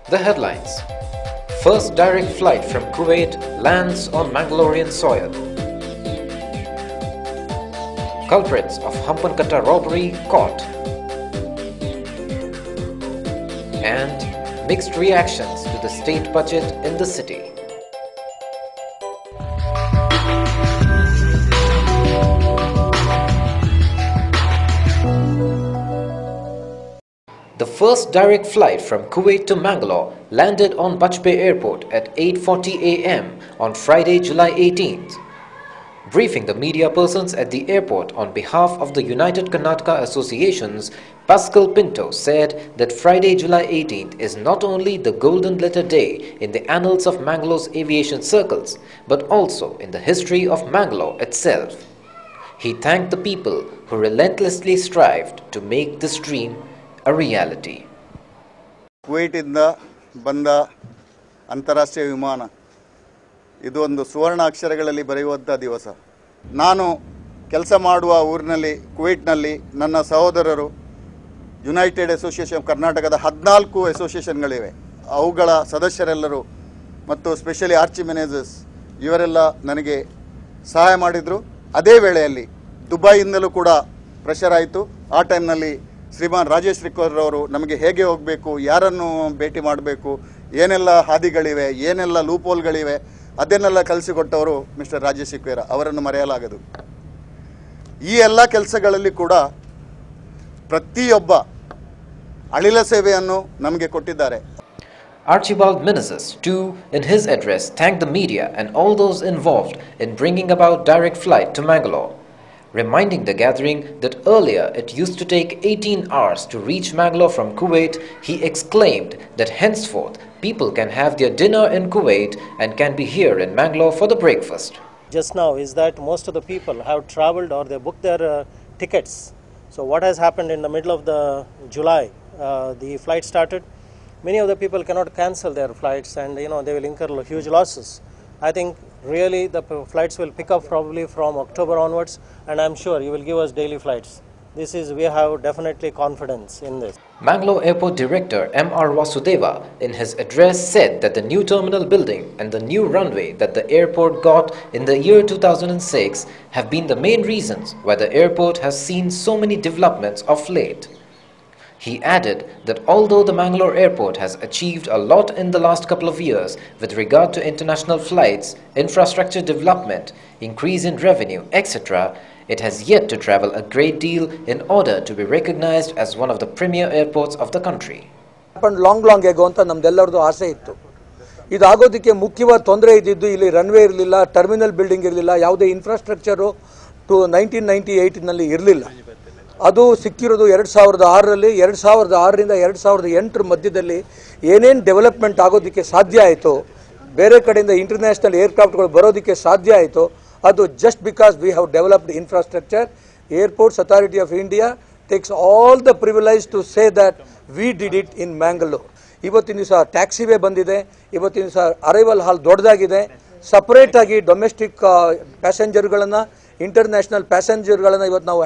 The headlines. First direct flight from Kuwait lands on Mangalorean soil. Culprits of Hampankatta robbery caught. And mixed reactions to the state budget in the city. The first direct flight from Kuwait to Mangalore landed on Bajpayee Airport at 8:40 a.m. on Friday, July 18th. Briefing the media persons at the airport on behalf of the United Karnataka Associations, Pascal Pinto said that Friday, July 18th is not only the golden letter day in the annals of Mangalore's aviation circles, but also in the history of Mangalore itself. He thanked the people who relentlessly strived to make this dream a reality. ಕುವೈಟಿಂದ ಬಂದ ಅಂತಾರಾಷ್ಟ್ರೀಯ ವಿಮಾನ ಇದು ಒಂದು ಸುವರ್ಣ ಅಕ್ಷರಗಳಲ್ಲಿ ಬರೆಯುವಂಥ ದಿವಸ. ನಾನು ಕೆಲಸ ಮಾಡುವ ಊರಿನಲ್ಲಿ ಕುವೈಟ್ನಲ್ಲಿ ನನ್ನ ಸಹೋದರರು ಯುನೈಟೆಡ್ ಅಸೋಸಿಯೇಷನ್ ಆಫ್ ಕರ್ನಾಟಕದ 14 ಅಸೋಸಿಯೇಷನ್ಗಳಿವೆ. ಅವುಗಳ ಸದಸ್ಯರೆಲ್ಲರೂ ಮತ್ತು ಸ್ಪೆಷಲಿ ಆರ್ಚಿ ಮ್ಯಾನೇಜರ್ಸ್ ಇವರೆಲ್ಲ ನನಗೆ ಸಹಾಯ ಮಾಡಿದರು. ಅದೇ ವೇಳೆಯಲ್ಲಿ ದುಬೈಯಿಂದಲೂ ಕೂಡ ಪ್ರೆಷರ್ ಆಯಿತು. ಆ ಟೈಮ್ನಲ್ಲಿ ಶ್ರೀಮಾನ್ ರಾಜೇಶ್ ರಿಕೋರ್ ಅವರು ನಮಗೆ ಹೇಗೆ ಹೋಗಬೇಕು, ಯಾರನ್ನು ಭೇಟಿ ಮಾಡಬೇಕು, ಏನೆಲ್ಲ ಹಾದಿಗಳಿವೆ, ಏನೆಲ್ಲ ಲೂಪೋಲ್ಗಳಿವೆ ಅದನ್ನೆಲ್ಲ ಕಲಿಸಿಕೊಟ್ಟವರು ಮಿಸ್ಟರ್ ರಾಜೇಶ್ ರಿಕೋರ್. ಅವರನ್ನು ಮರೆಯಲಾಗದು. ಈ ಎಲ್ಲ ಕೆಲಸಗಳಲ್ಲಿ ಕೂಡ ಪ್ರತಿಯೊಬ್ಬ ಅಳಿಲ ಸೇವೆಯನ್ನು ನಮಗೆ ಕೊಟ್ಟಿದ್ದಾರೆ. Archibald Meneses, too, in his address, thanked the media and all those involved in bringing about direct flight to Mangalore, reminding the gathering that earlier it used to take 18 hours to reach Mangalore from Kuwait. He exclaimed that henceforth people can have their dinner in Kuwait and can be here in Mangalore for the breakfast. Just now is that most of the people have travelled or they booked their tickets. So what has happened in the middle of the July, the flight started. Many of the people cannot cancel their flights and they will incur huge losses. I think really the flights will pick up probably from October onwards, and I'm sure you will give us daily flights. We have definitely confidence in this. Mangalore Airport Director M.R. Vasudeva in his address said that the new terminal building and the new runway that the airport got in the year 2006 have been the main reasons why the airport has seen so many developments of late. He added that although the Mangalore airport has achieved a lot in the last couple of years with regard to international flights, infrastructure development, increase in revenue, etc., it has yet to travel a great deal in order to be recognized as one of the premier airports of the country. Long ಹೇಗೋ ಅಂತ ನಮ್ದೆಲ್ಲರದು ಆಸೆ ಇತ್ತು. ಇದಾಗೋದಕ್ಕೆ ಮುಖ್ಯವಾದ ತೊಂದರೆ ಇದ್ದಿದ್ದು ಇಲ್ಲಿ runway ಇರಲಿಲ್ಲ, terminal building ಇರಲಿಲ್ಲ, ಯಾವುದೇ ಇನ್ಫ್ರಾಸ್ಟ್ರಕ್ಚರು 1998ನಲ್ಲಿ ಇರಲಿಲ್ಲ. ಅದು ಸಿಕ್ಕಿರೋದು 2006ರಲ್ಲಿ. 2006ರಿಂದ 2008 ಮಧ್ಯದಲ್ಲಿ ಏನೇನು ಡೆವಲಪ್ಮೆಂಟ್ ಆಗೋದಕ್ಕೆ ಸಾಧ್ಯ ಆಯಿತು, ಬೇರೆ ಕಡೆಯಿಂದ ಇಂಟರ್ನ್ಯಾಷನಲ್ ಏರ್ಕ್ರಾಫ್ಟ್ಗಳು ಬರೋದಕ್ಕೆ ಸಾಧ್ಯ ಆಯಿತು, ಅದು just because we have developed infrastructure. Airports authority of India takes all the privilege to say that we did it in Mangalore. ಇವತ್ತಿನ ದಿವಸ ಟ್ಯಾಕ್ಸಿವೇ ಬಂದಿದೆ, ಇವತ್ತಿನ ದಿವಸ ಅರೈವಲ್ ಹಾಲ್ ದೊಡ್ಡದಾಗಿದೆ. ಸಪ್ರೇಟಾಗಿ ಡೊಮೆಸ್ಟಿಕ್ ಪ್ಯಾಸೆಂಜರ್ಗಳನ್ನು, ಇಂಟರ್ನ್ಯಾಷನಲ್ ಪ್ಯಾಸೆಂಜರ್ಗಳನ್ನು ಇವತ್ತು ನಾವು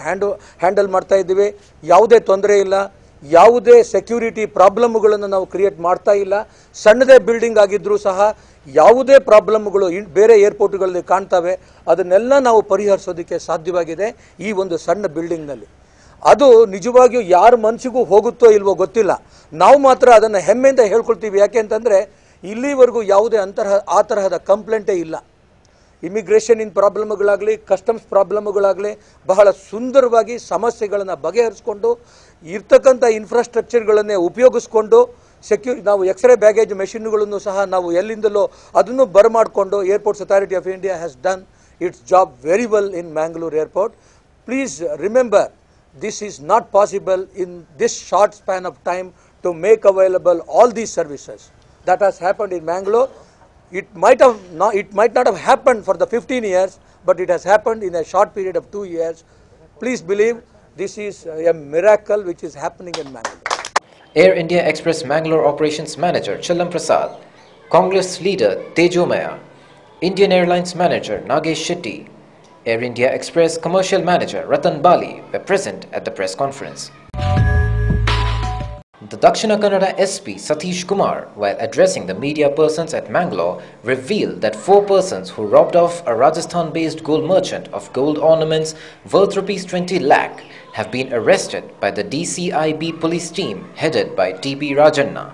ಹ್ಯಾಂಡಲ್ ಮಾಡ್ತಾ ಇದ್ದೀವಿ. ಯಾವುದೇ ತೊಂದರೆ ಇಲ್ಲ, ಯಾವುದೇ ಸೆಕ್ಯೂರಿಟಿ ಪ್ರಾಬ್ಲಮ್ಗಳನ್ನು ನಾವು ಕ್ರಿಯೇಟ್ ಮಾಡ್ತಾ ಇಲ್ಲ. ಸಣ್ಣದೇ ಬಿಲ್ಡಿಂಗ್ ಆಗಿದ್ದರೂ ಸಹ ಯಾವುದೇ ಪ್ರಾಬ್ಲಮ್ಗಳು ಬೇರೆ ಏರ್ಪೋರ್ಟ್ಗಳಲ್ಲಿ ಕಾಣ್ತವೆ, ಅದನ್ನೆಲ್ಲ ನಾವು ಪರಿಹರಿಸೋದಕ್ಕೆ ಸಾಧ್ಯವಾಗಿದೆ ಈ ಒಂದು ಸಣ್ಣ ಬಿಲ್ಡಿಂಗ್ನಲ್ಲಿ. ಅದು ನಿಜವಾಗಿಯೂ ಯಾರ ಮನಸ್ಸಿಗೂ ಹೋಗುತ್ತೋ ಇಲ್ವೋ ಗೊತ್ತಿಲ್ಲ. ನಾವು ಮಾತ್ರ ಅದನ್ನು ಹೆಮ್ಮೆಯಿಂದ ಹೇಳ್ಕೊಳ್ತೀವಿ. ಯಾಕೆ ಅಂತಂದರೆ ಇಲ್ಲಿವರೆಗೂ ಯಾವುದೇ ಆ ತರಹದ ಕಂಪ್ಲೇಂಟೇ ಇಲ್ಲ. ಇಮಿಗ್ರೇಷನ್ ಪ್ರಾಬ್ಲಮ್ಗಳಾಗಲಿ, ಕಸ್ಟಮ್ಸ್ ಪ್ರಾಬ್ಲಮ್ಗಳಾಗಲಿ ಬಹಳ ಸುಂದರವಾಗಿ ಸಮಸ್ಯೆಗಳನ್ನು ಬಗೆಹರಿಸ್ಕೊಂಡು ಇರ್ತಕ್ಕಂಥ ಇನ್ಫ್ರಾಸ್ಟ್ರಕ್ಚರ್ಗಳನ್ನೇ ಉಪಯೋಗಿಸ್ಕೊಂಡು ನಾವು ಎಕ್ಸ್ರೇ ಬ್ಯಾಗೇಜ್ ಮೆಷಿನ್ಗಳನ್ನು ಸಹ ನಾವು ಎಲ್ಲಿಂದಲೋ ಅದನ್ನು ಬರಮಾಡಿಕೊಂಡು airports authority of India has done its job very well in Mangalore airport. Please remember, this is not possible in this short span of time to make available all these services that has happened in Mangalore. It might not have happened for the 15 years, but it has happened in a short period of 2 years. Please believe this is a miracle which is happening in Mangalore. Air India Express Mangalore Operations Manager Challam Prasad, Congress leader Tejomaya, Indian Airlines Manager Nagesh Shetty, Air India Express Commercial Manager Ratan Bali were present at the press conference. The Dakshina Kannada SP Satish Kumar, while addressing the media persons at Mangalore, revealed that 4 persons who robbed off a Rajasthan-based gold merchant of gold ornaments worth Rs 20 lakh have been arrested by the DCIB police team headed by TB Rajanna.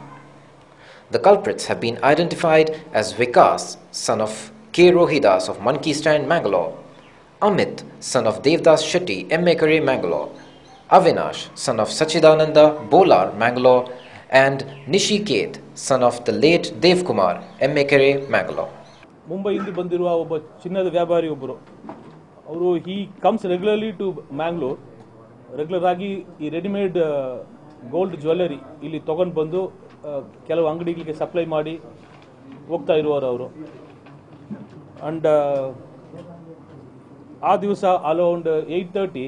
The culprits have been identified as Vikas, son of K. Rohidas of Monkey Stand, Mangalore; Amit, son of Devdas Shetty, Mekare, Mangalore; Avinash, son of Sachidananda, Bolar, Mangalore; and Nishiket, son of the late Devkumar, Mekare, Mangalore. ಮುಂಬೈಯಿಂದ ಬಂದಿರುವ ಒಬ್ಬ ಚಿನ್ನದ ವ್ಯಾಪಾರಿ ಒಬ್ಬರು ಅವರು he comes regularly to Mangalore regular ಆಗಿ ಈ readymade gold jewellery ಇಲ್ಲಿ ತಗೊಂಡು ಬಂದು ಕೆಲವು ಅಂಗಡಿಗಳಿಗೆ ಸಪ್ಲೈ ಮಾಡಿ ಹೋಗ್ತಾ ಇರುವರು ಅವರು ಅಂಡ್ ಆ ದಿವಸ ಅರೌಂಡ್ 8:30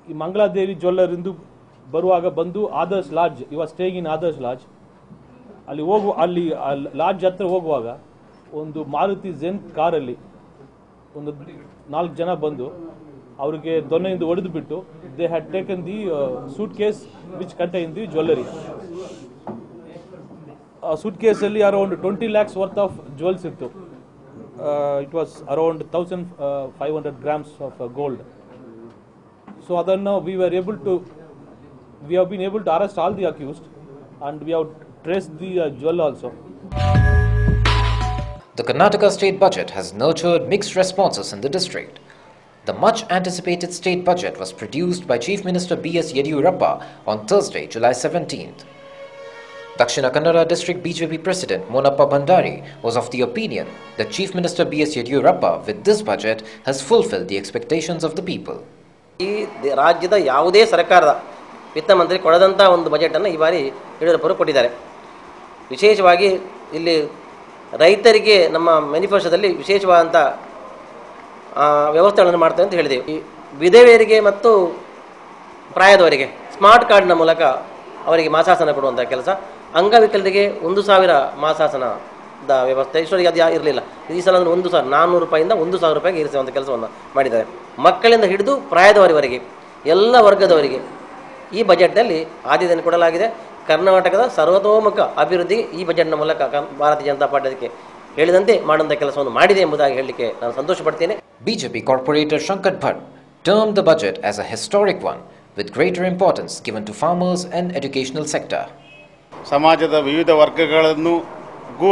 ಈ ಮಂಗಳಾದೇವಿ ಜ್ಯುವೆಲ್ಲರಿಂದ ಬರುವಾಗ ಬಂದು ಆದರ್ಶ್ ಲಾಡ್ಜ್ ಇವಾಗ ಸ್ಟೇಯಿಂಗ್ ಇನ್ ಆದರ್ಶ್ ಲಾಡ್ಜ್ ಅಲ್ಲಿ ಲಾಡ್ಜ್ ಹತ್ರ ಹೋಗುವಾಗ ಒಂದು ಮಾರುತಿ ಜೆನ್ ಕಾರಲ್ಲಿ ಒಂದು 4 ಜನ ಬಂದು ಅವರಿಗೆ ದೊನ್ನೆಯಿಂದ ಹೊಡೆದು ಬಿಟ್ಟು they had taken the suitcase which contain the jewellery. ಆ ಸೂಟ್ ಕೇಸಲ್ಲಿ around 20 lakhs worth of jewels ಇತ್ತು. It was around 1500 grams of gold. So ಅದನ್ನು we have been able to arrest all the accused and we have traced the jewel also. The Karnataka state budget has nurtured mixed responses in the district. The much anticipated state budget was produced by Chief Minister B.S. Yediyurappa on Thursday, July 17th. Dakshina Kannada District BJP President Monappa Bhandari was of the opinion that Chief Minister B.S. Yediyurappa with this budget has fulfilled the expectations of the people. ಈ ರಾಜ್ಯದ ಯಾವುದೇ ಸರ್ಕಾರದ ವಿತ್ತ ಮಂತ್ರಿ ಕೊಡದಂಥ ಒಂದು ಬಜೆಟನ್ನು ಈ ಬಾರಿ ಯಡಿಯೂರಪ್ಪರು ಕೊಟ್ಟಿದ್ದಾರೆ. ವಿಶೇಷವಾಗಿ ಇಲ್ಲಿ ರೈತರಿಗೆ ನಮ್ಮ ಮ್ಯಾನಿಫೆಸ್ಟೋದಲ್ಲಿ ವಿಶೇಷವಾದಂಥ ವ್ಯವಸ್ಥೆಗಳನ್ನು ಮಾಡ್ತೇವೆ ಅಂತ ಹೇಳಿದೆವು. ಈ ವಿಧವೆಯರಿಗೆ ಮತ್ತು ಪ್ರಾಯದವರಿಗೆ ಸ್ಮಾರ್ಟ್ ಕಾರ್ಡ್ನ ಮೂಲಕ ಅವರಿಗೆ ಮಾಸಾಸನ ಕೊಡುವಂಥ ಕೆಲಸ, ಅಂಗವಿಕಲರಿಗೆ 1,000 ಮಾಸಾಸನದ ವ್ಯವಸ್ಥೆ ಇಷ್ಟೊಂದು ಅದು ಇರಲಿಲ್ಲ. ಈ ಸಲ 1,400 ರೂಪಾಯಿಂದ 1,000 ರೂಪಾಯಿಗೆ ಇರಿಸುವಂಥ ಕೆಲಸವನ್ನು ಮಾಡಿದ್ದಾರೆ. ಮಕ್ಕಳಿಂದ ಹಿಡಿದು ಪ್ರಾಯದವರವರೆಗೆ ಎಲ್ಲ ವರ್ಗದವರಿಗೆ ಈ ಬಜೆಟ್ನಲ್ಲಿ ಆದ್ಯತೆಯನ್ನು ಕೊಡಲಾಗಿದೆ. ಕರ್ನಾಟಕದ ಸರ್ವತೋಮುಖ ಅಭಿವೃದ್ಧಿ ಈ ಬಜೆಟ್ನ ಮೂಲಕ ಭಾರತೀಯ ಜನತಾ ಪಾರ್ಟಿ ಅದಕ್ಕೆ ಹೇಳಿದಂತೆ ಮಾಡುವಂಥ ಕೆಲಸವನ್ನು ಮಾಡಿದೆ ಎಂಬುದಾಗಿ ಹೇಳಲಿಕ್ಕೆ ನಾನು ಸಂತೋಷ ಪಡ್ತೇನೆ. BJP Corporator Shankar Bhatt termed the budget as a historic one with greater importance given to farmers and educational sector. ಸಮಾಜದ ವಿವಿಧ ವರ್ಗಗಳನ್ನು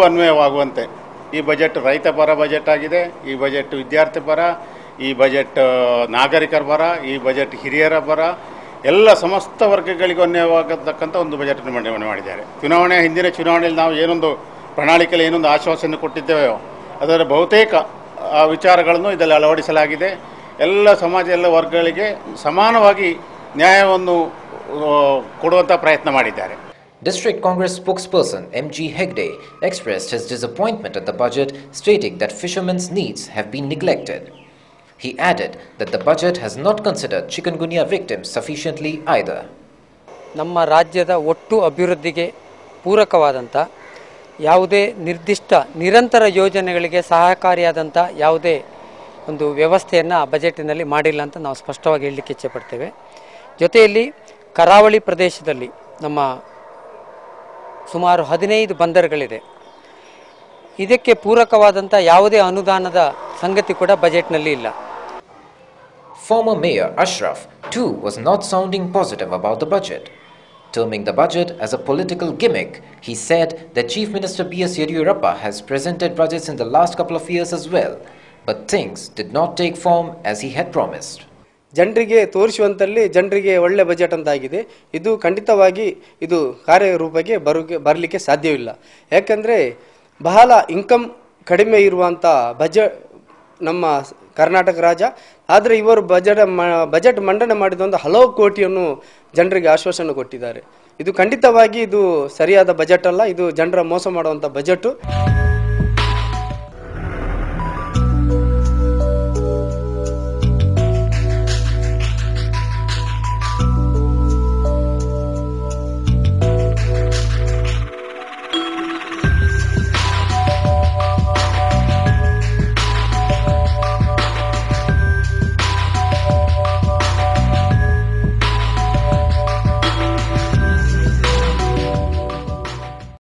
ಅನ್ವಯವಾಗುವಂತೆ ಈ ಬಜೆಟ್ ರೈತ ಪರ ಬಜೆಟ್ ಆಗಿದೆ. ಈ ಬಜೆಟ್ ವಿದ್ಯಾರ್ಥಿ ಪರ, ಈ ಬಜೆಟ್ ನಾಗರಿಕರ ಪರ, ಈ ಬಜೆಟ್ ಹಿರಿಯರ ಪರ, ಎಲ್ಲ ಸಮಸ್ತ ವರ್ಗಗಳಿಗೂ ಅನ್ವಯವಾಗತಕ್ಕಂಥ ಒಂದು ಬಜೆಟನ್ನು ಮಂಡನೆ ಮಾಡಿದ್ದಾರೆ. ಹಿಂದಿನ ಚುನಾವಣೆಯಲ್ಲಿ ನಾವು ಏನೊಂದು ಪ್ರಣಾಳಿಕೆಯಲ್ಲಿ ಏನೊಂದು ಆಶ್ವಾಸನೆ ಕೊಟ್ಟಿದ್ದೇವೆಯೋ ಅದರ ಬಹುತೇಕ ವಿಚಾರಗಳನ್ನು ಇದರಲ್ಲಿ ಅಳವಡಿಸಲಾಗಿದೆ. ಎಲ್ಲ ಸಮಾಜ ಎಲ್ಲ ವರ್ಗಗಳಿಗೆ ಸಮಾನವಾಗಿ ನ್ಯಾಯವನ್ನು ಕೊಡುವಂಥ ಪ್ರಯತ್ನ ಮಾಡಿದ್ದಾರೆ. District Congress spokesperson M.G. Hegde expressed his disappointment at the budget, stating that fishermen's needs have been neglected. He added that the budget has not considered chikungunya victims sufficiently either. ನಮ್ಮ ರಾಜ್ಯದ ಒಟ್ಟು ಅಭಿವೃದ್ಧಿಗೆ ಪೂರಕವಾದಂಥ ಯಾವುದೇ ನಿರ್ದಿಷ್ಟ ನಿರಂತರ ಯೋಜನೆಗಳಿಗೆ ಸಹಕಾರಿಯಾದಂಥ ಯಾವುದೇ ಒಂದು ವ್ಯವಸ್ಥೆಯನ್ನು ಆ ಬಜೆಟಿನಲ್ಲಿ ಮಾಡಿಲ್ಲ ಅಂತ ನಾವು ಸ್ಪಷ್ಟವಾಗಿ ಹೇಳಲಿಕ್ಕೆ ಇಚ್ಛೆಪಡ್ತೇವೆ. ಜೊತೆಯಲ್ಲಿ ಕರಾವಳಿ ಪ್ರದೇಶದಲ್ಲಿ ನಮ್ಮ ಸುಮಾರು 15 ಬಂದರುಗಳಿದೆ. ಇದಕ್ಕೆ ಪೂರಕವಾದಂಥ ಯಾವುದೇ ಅನುದಾನದ ಸಂಗತಿ ಕೂಡ ಬಜೆಟ್ನಲ್ಲಿ ಇಲ್ಲ. Former Mayor Ashraf too was not sounding positive about the budget. Terming the budget as a political gimmick, he said that Chief Minister B.S. Yediyurappa has presented budgets in the last couple of years as well, but things did not take form as he had promised. ಜನರಿಗೆ ತೋರಿಸುವಂತಲ್ಲಿ ಜನರಿಗೆ ಒಳ್ಳೆ budget ಅಂತಾಗಿದೆ. ಇದು ಖಂಡಿತವಾಗಿ ಇದು ಕಾರ್ಯರೂಪಕ್ಕೆ ಬರಲಿಕ್ಕೆ ಸಾಧ್ಯವಿಲ್ಲ. ಯಾಕಂದರೆ ಬಹಳ ಇನ್ಕಮ್ ಕಡಿಮೆ ಇರುವಂಥ ಬಜೆಟ್ ನಮ್ಮ ಕರ್ನಾಟಕ ರಾಜ್ಯ. ಆದರೆ ಇವರು ಬಜೆಟ್ ಮಂಡನೆ ಮಾಡಿದ ಹಲವು ಕೋಟಿಯನ್ನು ಜನರಿಗೆ ಆಶ್ವಾಸನೆ ಕೊಟ್ಟಿದ್ದಾರೆ. ಇದು ಖಂಡಿತವಾಗಿ ಇದು ಸರಿಯಾದ ಬಜೆಟ್ ಅಲ್ಲ, ಇದು ಜನರ ಮೋಸ ಮಾಡುವಂಥ ಬಜೆಟು.